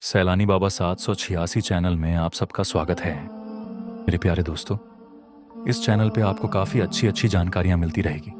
Sailani Baba 786 channel में आप सबका स्वागत है। मेरे प्यारे दोस्तों, इस चैनल पे आपको काफ़ी अच्छी अच्छी जानकारियाँ मिलती रहेगी।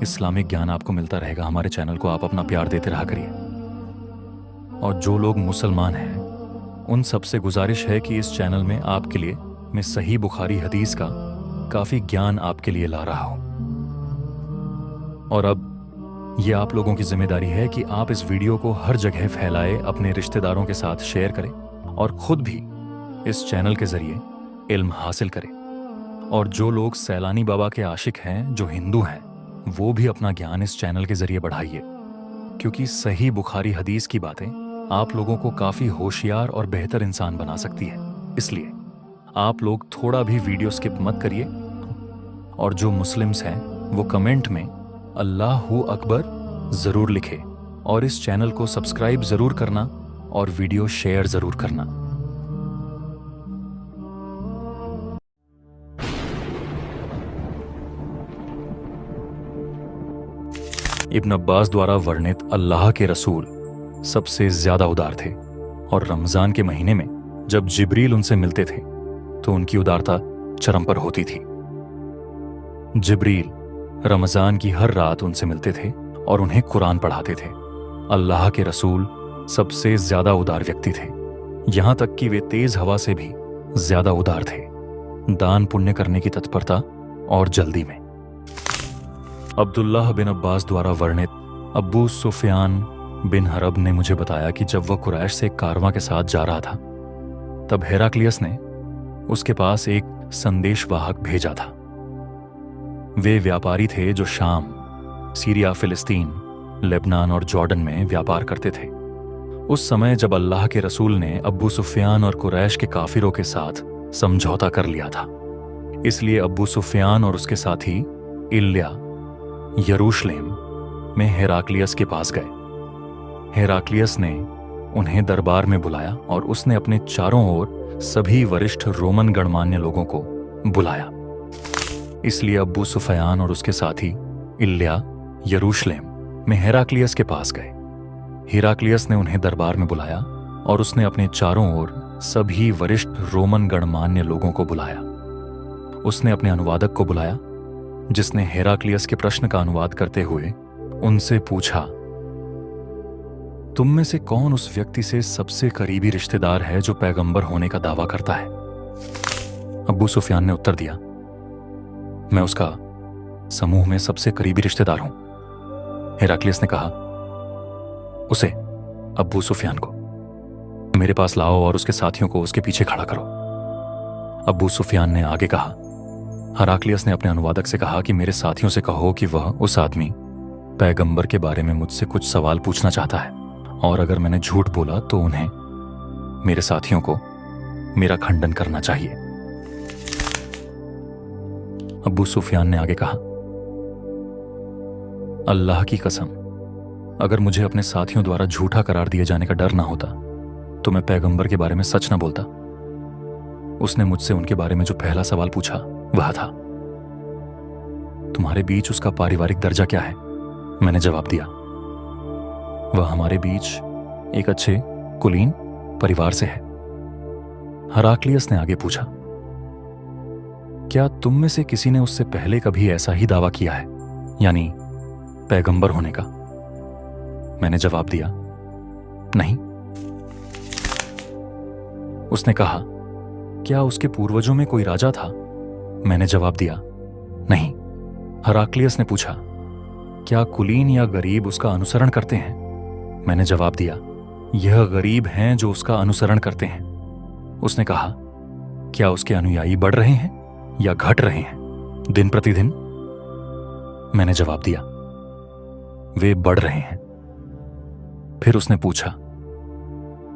इस्लामिक ज्ञान आपको मिलता रहेगा। हमारे चैनल को आप अपना प्यार देते रहा करिए। और जो लोग मुसलमान हैं उन सबसे गुजारिश है कि इस चैनल में आपके लिए मैं सही बुखारी हदीस का काफ़ी ज्ञान आपके लिए ला रहा हूँ। और अब ये आप लोगों की जिम्मेदारी है कि आप इस वीडियो को हर जगह फैलाए, अपने रिश्तेदारों के साथ शेयर करें और खुद भी इस चैनल के जरिए इल्म हासिल करें। और जो लोग सैलानी बाबा के आशिक हैं, जो हिंदू हैं, वो भी अपना ज्ञान इस चैनल के जरिए बढ़ाइए, क्योंकि सही बुखारी हदीस की बातें आप लोगों को काफ़ी होशियार और बेहतर इंसान बना सकती है। इसलिए आप लोग थोड़ा भी वीडियो स्किप मत करिए। और जो मुस्लिम्स हैं वो कमेंट में अल्लाहू अकबर ज़रूर लिखे और इस चैनल को सब्सक्राइब ज़रूर करना और वीडियो शेयर ज़रूर करना। इब्न अब्बास द्वारा वर्णित अल्लाह के रसूल सबसे ज़्यादा उदार थे और रमज़ान के महीने में जब जिब्रील उनसे मिलते थे तो उनकी उदारता चरम पर होती थी। जिब्रील रमज़ान की हर रात उनसे मिलते थे और उन्हें कुरान पढ़ाते थे। अल्लाह के रसूल सबसे ज़्यादा उदार व्यक्ति थे, यहाँ तक कि वे तेज़ हवा से भी ज़्यादा उदार थे। दान पुण्य करने की तत्परता और जल्दी में। अब्दुल्लाह बिन अब्बास द्वारा वर्णित अब्बू सुफियान बिन हरब ने मुझे बताया कि जब वह कुरैश से एक कारवां के साथ जा रहा था तब हेराक्लियस ने उसके पास एक संदेशवाहक भेजा था। वे व्यापारी थे जो शाम, सीरिया, फिलिस्तीन, लेबनान और जॉर्डन में व्यापार करते थे। उस समय जब अल्लाह के रसूल ने अब्बू सुफियान और कुरैश के काफिरों के साथ समझौता कर लिया था, इसलिए अब्बू सुफियान और उसके साथी इल्या यरूशलेम में हेराक्लियस के पास गए। हेराक्लियस ने उन्हें दरबार में बुलाया और उसने अपने चारों ओर सभी वरिष्ठ रोमन गणमान्य लोगों को बुलाया। इसलिए अब्बू सुफियान और उसके साथी इल्या यरूशलेम में हेराक्लियस के पास गए। हेराक्लियस ने उन्हें दरबार में बुलाया और उसने अपने चारों ओर सभी वरिष्ठ रोमन गणमान्य लोगों को बुलाया। उसने अपने अनुवादक को बुलाया, जिसने हेराक्लियस के प्रश्न का अनुवाद करते हुए उनसे पूछा, तुम में से कौन उस व्यक्ति से सबसे करीबी रिश्तेदार है जो पैगंबर होने का दावा करता है? अब्बू सुफियान ने उत्तर दिया, मैं उसका समूह में सबसे करीबी रिश्तेदार हूं। हेराक्लियस ने कहा, उसे, अब्बू सुफियान को मेरे पास लाओ और उसके साथियों को उसके पीछे खड़ा करो। अब्बू सुफियान ने आगे कहा। हेराक्लियस ने अपने अनुवादक से कहा कि मेरे साथियों से कहो कि वह उस आदमी पैगंबर के बारे में मुझसे कुछ सवाल पूछना चाहता है, और अगर मैंने झूठ बोला तो उन्हें, मेरे साथियों को, मेरा खंडन करना चाहिए। अब्बू सुफियान ने आगे कहा, अल्लाह की कसम, अगर मुझे अपने साथियों द्वारा झूठा करार दिए जाने का डर ना होता तो मैं पैगंबर के बारे में सच ना बोलता। उसने मुझसे उनके बारे में जो पहला सवाल पूछा वह था, तुम्हारे बीच उसका पारिवारिक दर्जा क्या है? मैंने जवाब दिया, वह हमारे बीच एक अच्छे कुलीन परिवार से है। हेराक्लियस ने आगे पूछा, क्या तुम में से किसी ने उससे पहले कभी ऐसा ही दावा किया है, यानी पैगंबर होने का? मैंने जवाब दिया, नहीं। उसने कहा, क्या उसके पूर्वजों में कोई राजा था? मैंने जवाब दिया, नहीं। हेराक्लियस ने पूछा, क्या कुलीन या गरीब उसका अनुसरण करते हैं? मैंने जवाब दिया, यह गरीब हैं जो उसका अनुसरण करते हैं। उसने कहा, क्या उसके अनुयायी बढ़ रहे हैं या घट रहे हैं दिन प्रतिदिन? मैंने जवाब दिया, वे बढ़ रहे हैं। फिर उसने पूछा,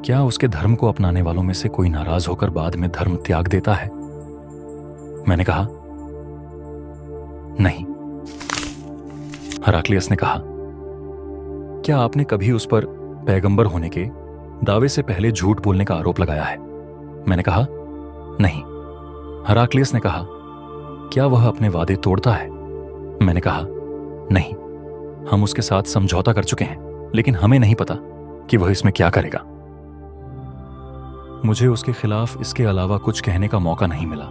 क्या उसके धर्म को अपनाने वालों में से कोई नाराज होकर बाद में धर्म त्याग देता है? मैंने कहा, नहीं। हेराक्लियस ने कहा, क्या आपने कभी उस पर पैगंबर होने के दावे से पहले झूठ बोलने का आरोप लगाया है? मैंने कहा, नहीं। हेराक्लियस ने कहा, क्या वह अपने वादे तोड़ता है? मैंने कहा, नहीं। हम उसके साथ समझौता कर चुके हैं, लेकिन हमें नहीं पता कि वह इसमें क्या करेगा। मुझे उसके खिलाफ इसके अलावा कुछ कहने का मौका नहीं मिला।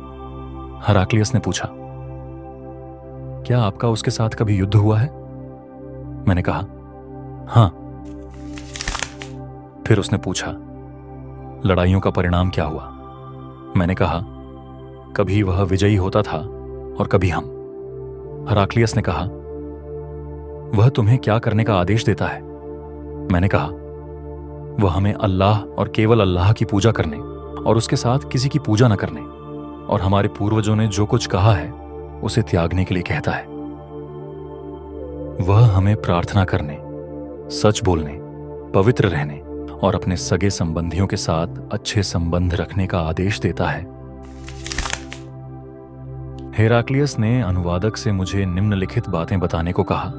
हेराक्लियस ने पूछा, क्या आपका उसके साथ कभी युद्ध हुआ है? मैंने कहा, हां। फिर उसने पूछा, लड़ाइयों का परिणाम क्या हुआ? मैंने कहा, कभी वह विजयी होता था और कभी हम। हेराक्लियस ने कहा, वह तुम्हें क्या करने का आदेश देता है? मैंने कहा, वह हमें अल्लाह और केवल अल्लाह की पूजा करने और उसके साथ किसी की पूजा न करने और हमारे पूर्वजों ने जो कुछ कहा है उसे त्यागने के लिए कहता है। वह हमें प्रार्थना करने, सच बोलने, पवित्र रहने और अपने सगे संबंधियों के साथ अच्छे संबंध रखने का आदेश देता है। हेराक्लियस ने अनुवादक से मुझे निम्नलिखित बातें बताने को कहा।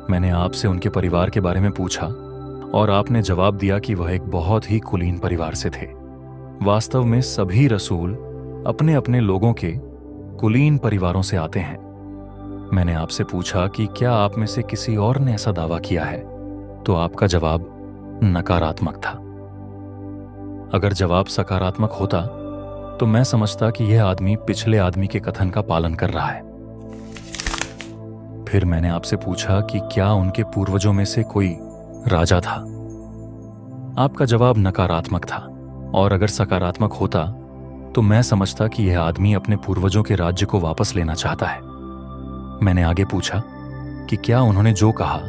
मैंने आपसे उनके परिवार के बारे में पूछा और आपने जवाब दिया कि वह एक बहुत ही कुलीन परिवार से थे। वास्तव में सभी रसूल अपने अपने लोगों के कुलीन परिवारों से आते हैं। मैंने आपसे पूछा कि क्या आप में से किसी और ने ऐसा दावा किया है, तो आपका जवाब नकारात्मक था। अगर जवाब सकारात्मक होता तो मैं समझता कि यह आदमी पिछले आदमी के कथन का पालन कर रहा है। फिर मैंने आपसे पूछा कि क्या उनके पूर्वजों में से कोई राजा था। आपका जवाब नकारात्मक था, और अगर सकारात्मक होता तो मैं समझता कि यह आदमी अपने पूर्वजों के राज्य को वापस लेना चाहता है। मैंने आगे पूछा कि क्या उन्होंने जो कहा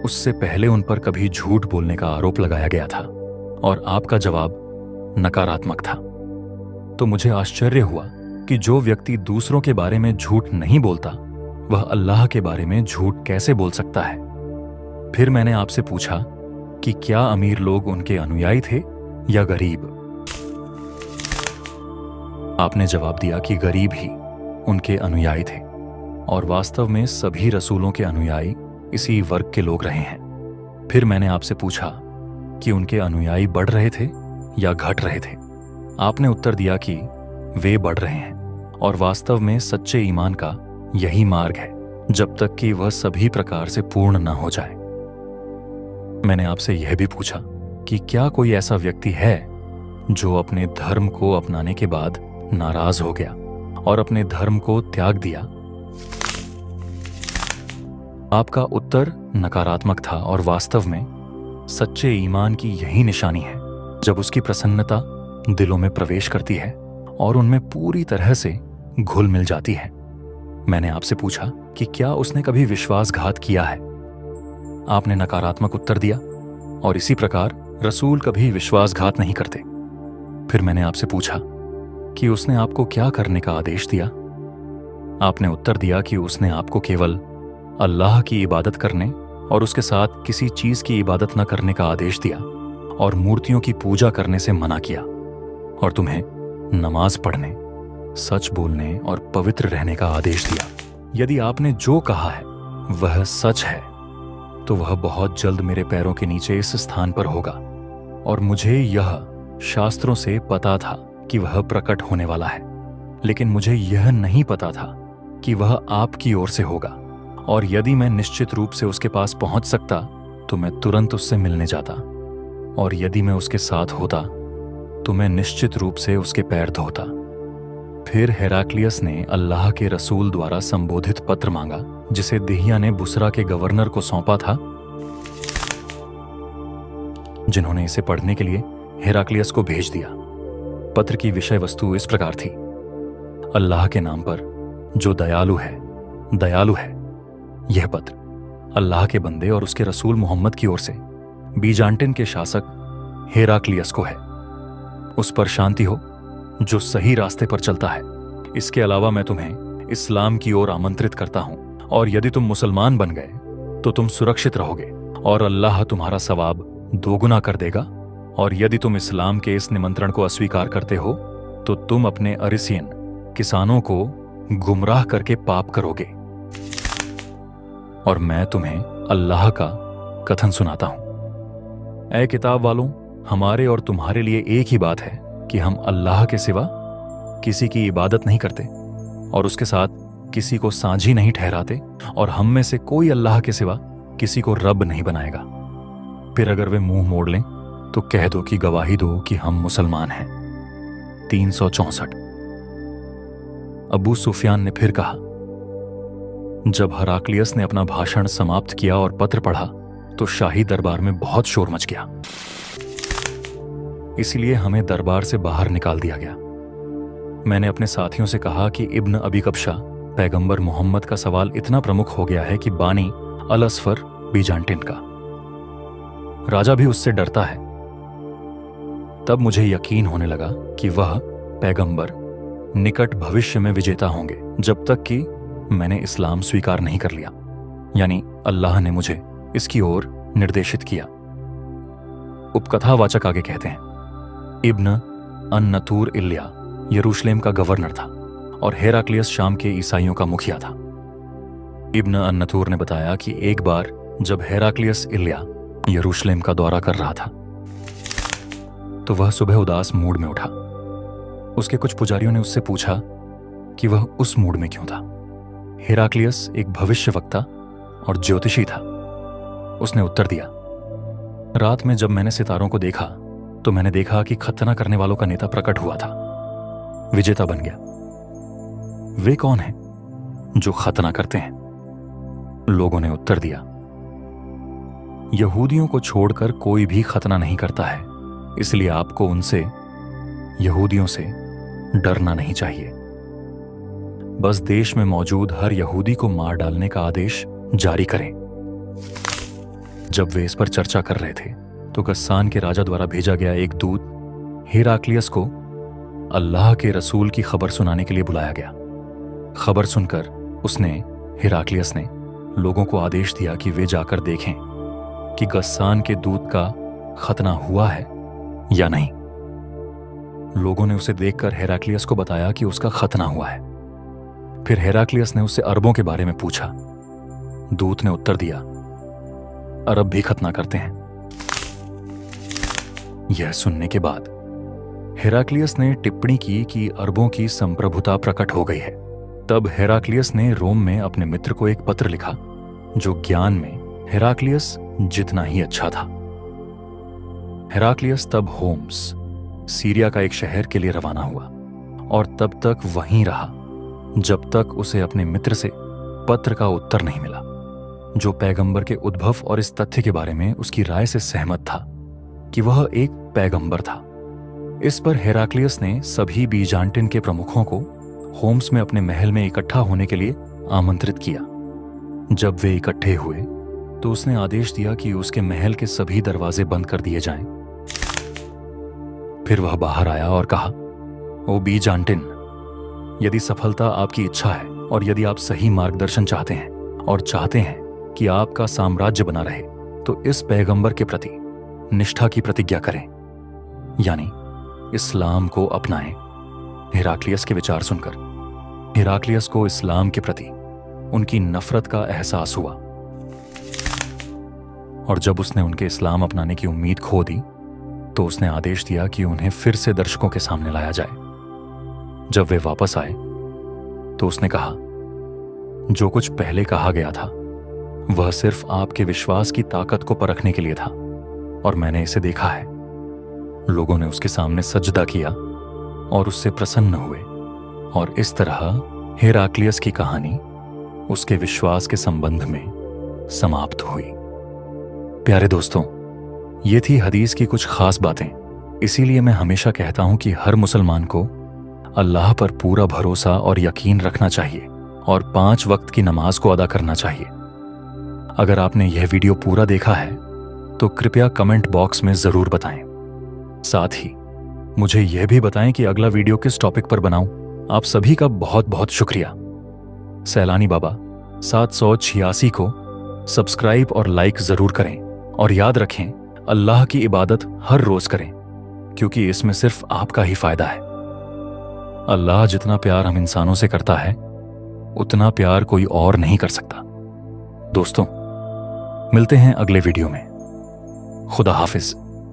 उससे पहले उन पर कभी झूठ बोलने का आरोप लगाया गया था, और आपका जवाब नकारात्मक था। तो मुझे आश्चर्य हुआ कि जो व्यक्ति दूसरों के बारे में झूठ नहीं बोलता वह अल्लाह के बारे में झूठ कैसे बोल सकता है। फिर मैंने आपसे पूछा कि क्या अमीर लोग उनके अनुयायी थे या गरीब। आपने जवाब दिया कि गरीब ही उनके अनुयायी थे, और वास्तव में सभी रसूलों के अनुयायी इसी वर्ग के लोग रहे हैं। फिर मैंने आपसे पूछा कि उनके अनुयायी बढ़ रहे थे या घट रहे थे। आपने उत्तर दिया कि वे बढ़ रहे हैं, और वास्तव में सच्चे ईमान का यही मार्ग है जब तक कि वह सभी प्रकार से पूर्ण न हो जाए। मैंने आपसे यह भी पूछा कि क्या कोई ऐसा व्यक्ति है जो अपने धर्म को अपनाने के बाद नाराज हो गया और अपने धर्म को त्याग दिया। आपका उत्तर नकारात्मक था, और वास्तव में सच्चे ईमान की यही निशानी है जब उसकी प्रसन्नता दिलों में प्रवेश करती है और उनमें पूरी तरह से घुल मिल जाती है। मैंने आपसे पूछा कि क्या उसने कभी विश्वासघात किया है। आपने नकारात्मक उत्तर दिया, और इसी प्रकार रसूल कभी विश्वासघात नहीं करते। फिर मैंने आपसे पूछा कि उसने आपको क्या करने का आदेश दिया। आपने उत्तर दिया कि उसने आपको केवल अल्लाह की इबादत करने और उसके साथ किसी चीज की इबादत न करने का आदेश दिया, और मूर्तियों की पूजा करने से मना किया, और तुम्हें नमाज पढ़ने, सच बोलने और पवित्र रहने का आदेश दिया। यदि आपने जो कहा है वह सच है तो वह बहुत जल्द मेरे पैरों के नीचे इस स्थान पर होगा, और मुझे यह शास्त्रों से पता था कि वह प्रकट होने वाला है, लेकिन मुझे यह नहीं पता था कि वह आपकी ओर से होगा। और यदि मैं निश्चित रूप से उसके पास पहुंच सकता तो मैं तुरंत उससे मिलने जाता, और यदि मैं उसके साथ होता तो मैं निश्चित रूप से उसके पैर धोता। फिर हेराक्लियस ने अल्लाह के रसूल द्वारा संबोधित पत्र मांगा, जिसे दिहिया ने बुसरा के गवर्नर को सौंपा था, जिन्होंने इसे पढ़ने के लिए हेराक्लियस को भेज दिया। पत्र की विषय वस्तु इस प्रकार थी: अल्लाह के नाम पर जो दयालु है, दयालु है। यह पत्र अल्लाह के बंदे और उसके रसूल मोहम्मद की ओर से बीजांटिन के शासक हेराक्लियस को है। उस पर शांति हो जो सही रास्ते पर चलता है। इसके अलावा मैं तुम्हें इस्लाम की ओर आमंत्रित करता हूं, और यदि तुम मुसलमान बन गए तो तुम सुरक्षित रहोगे और अल्लाह तुम्हारा सवाब दोगुना कर देगा। और यदि तुम इस्लाम के इस निमंत्रण को अस्वीकार करते हो तो तुम अपने अरिसियन किसानों को गुमराह करके पाप करोगे। और मैं तुम्हें अल्लाह का कथन सुनाता हूं। ऐ किताब वालों, हमारे और तुम्हारे लिए एक ही बात है कि हम अल्लाह के सिवा किसी की इबादत नहीं करते और उसके साथ किसी को साझी नहीं ठहराते, और हम में से कोई अल्लाह के सिवा किसी को रब नहीं बनाएगा। फिर अगर वे मुंह मोड़ लें तो कह दो कि गवाही दो कि हम मुसलमान हैं। 364। अबू सुफियान ने फिर कहा, जब हराक्लियस ने अपना भाषण समाप्त किया और पत्र पढ़ा तो शाही दरबार में बहुत शोर मच गया। इसलिए हमें दरबार से बाहर निकाल दिया गया। मैंने अपने साथियों से कहा कि इब्न अबी कब्शा, पैगंबर मोहम्मद का सवाल इतना प्रमुख हो गया है कि बानी अल असफर बीजान्टिन का राजा भी उससे डरता है। तब मुझे यकीन होने लगा कि वह पैगंबर निकट भविष्य में विजेता होंगे, जब तक कि मैंने इस्लाम स्वीकार नहीं कर लिया, यानी अल्लाह ने मुझे इसकी ओर निर्देशित किया। उपकथावाचक आगे कहते हैं, इब्न अन-नतूर इल्या यरूशलेम का गवर्नर था और हेराक्लियस शाम के ईसाइयों का मुखिया था। इब्न अन-नतूर ने बताया कि एक बार जब हेराक्लियस इल्या यरूशलेम का दौरा कर रहा था तो वह सुबह उदास मूड में उठा। उसके कुछ पुजारियों ने उससे पूछा कि वह उस मूड में क्यों था। हेराक्लियस एक भविष्यवक्ता और ज्योतिषी था। उसने उत्तर दिया, रात में जब मैंने सितारों को देखा तो मैंने देखा कि खतना करने वालों का नेता प्रकट हुआ था, विजेता बन गया। वे कौन हैं जो खतना करते हैं? लोगों ने उत्तर दिया, यहूदियों को छोड़कर कोई भी खतना नहीं करता है, इसलिए आपको उनसे, यहूदियों से डरना नहीं चाहिए। बस देश में मौजूद हर यहूदी को मार डालने का आदेश जारी करें। जब वे इस पर चर्चा कर रहे थे तो गस्सान के राजा द्वारा भेजा गया एक दूत हेराक्लियस को अल्लाह के रसूल की खबर सुनाने के लिए बुलाया गया। खबर सुनकर हेराक्लियस ने लोगों को आदेश दिया कि वे जाकर देखें कि गस्सान के दूत का खतना हुआ है या नहीं। लोगों ने उसे देखकर हेराक्लियस को बताया कि उसका खतना हुआ है। फिर हेराक्लियस ने उससे अरबों के बारे में पूछा। दूत ने उत्तर दिया, अरब भी खतना करते हैं। यह सुनने के बाद हेराक्लियस ने टिप्पणी की कि अरबों की संप्रभुता प्रकट हो गई है। तब हेराक्लियस ने रोम में अपने मित्र को एक पत्र लिखा जो ज्ञान में हेराक्लियस जितना ही अच्छा था। हेराक्लियस तब होम्स, सीरिया का एक शहर के लिए रवाना हुआ और तब तक वहीं रहा जब तक उसे अपने मित्र से पत्र का उत्तर नहीं मिला, जो पैगंबर के उद्भव और इस तथ्य के बारे में उसकी राय से सहमत था कि वह एक पैगंबर था। इस पर हेराक्लियस ने सभी बीजान्टिन के प्रमुखों को होम्स में अपने महल में इकट्ठा होने के लिए आमंत्रित किया। जब वे इकट्ठे हुए तो उसने आदेश दिया कि उसके महल के सभी दरवाजे बंद कर दिए जाएं। फिर वह बाहर आया और कहा, ओ बीजान्टिन, यदि सफलता आपकी इच्छा है और यदि आप सही मार्गदर्शन चाहते हैं और चाहते हैं कि आपका साम्राज्य बना रहे, तो इस पैगंबर के प्रति निष्ठा की प्रतिज्ञा करें, यानी इस्लाम को अपनाएं। हेराक्लियस के विचार सुनकर हेराक्लियस को इस्लाम के प्रति उनकी नफरत का एहसास हुआ और जब उसने उनके इस्लाम अपनाने की उम्मीद खो दी तो उसने आदेश दिया कि उन्हें फिर से दर्शकों के सामने लाया जाए। जब वे वापस आए तो उसने कहा, जो कुछ पहले कहा गया था वह सिर्फ आपके विश्वास की ताकत को परखने के लिए था और मैंने इसे देखा है। लोगों ने उसके सामने सजदा किया और उससे प्रसन्न हुए और इस तरह हेराक्लियस की कहानी उसके विश्वास के संबंध में समाप्त हुई। प्यारे दोस्तों, ये थी हदीस की कुछ खास बातें। इसीलिए मैं हमेशा कहता हूं कि हर मुसलमान को अल्लाह पर पूरा भरोसा और यकीन रखना चाहिए और 5 वक्त की नमाज को अदा करना चाहिए। अगर आपने यह वीडियो पूरा देखा है तो कृपया कमेंट बॉक्स में जरूर बताएं। साथ ही मुझे यह भी बताएं कि अगला वीडियो किस टॉपिक पर बनाऊं। आप सभी का बहुत बहुत शुक्रिया। सैलानी बाबा 786 को सब्सक्राइब और लाइक जरूर करें और याद रखें, अल्लाह की इबादत हर रोज करें क्योंकि इसमें सिर्फ आपका ही फायदा है। अल्लाह जितना प्यार हम इंसानों से करता है उतना प्यार कोई और नहीं कर सकता। दोस्तों, मिलते हैं अगले वीडियो में। खुदा हाफिज।